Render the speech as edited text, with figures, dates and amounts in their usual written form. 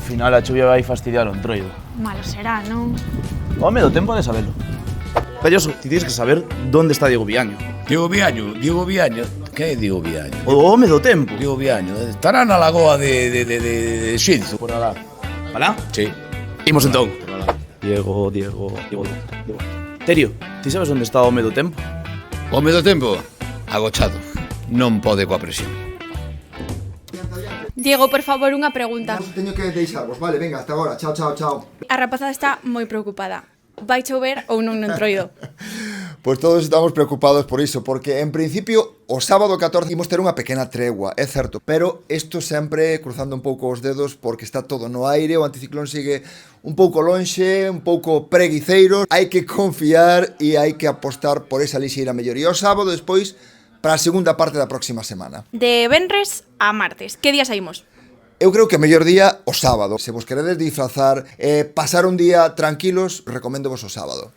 final a chuvia vai fastidiar o entroido. Malo será, non? Home, do tempo de sabelo. Pelloso, ti tienes que saber dónde está Diego Viaño. Diego Viaño. Que é Diego Viaño? O home do tempo. Diego Viaño. Estará na lagoa de Xinzo. Por alá. Alá? Sí. Imos entón. Diego. Terio, ti sabes onde está o home do tempo? Home do tempo, agochado. Non pode coa presión. Diego, por favor, unha pregunta. Teño que deixarvos, vale, venga, hasta agora, chao. A rapazada está moi preocupada. Vai chover ou non no entroido? Pois todos estamos preocupados por iso, porque en principio o sábado 14 imos ter unha pequena tregua, é certo, pero isto sempre cruzando un pouco os dedos porque está todo no aire, o anticiclón sigue un pouco lonxe, un pouco preguiceiro, hai que confiar e hai que apostar por esa lixeira melloría o sábado, despois para a segunda parte da próxima semana. De venres a martes, que día saímos? Eu creo que o mellor día o sábado. Se vos queredes disfrazar, pasar un día tranquilos, recoméndovos o sábado.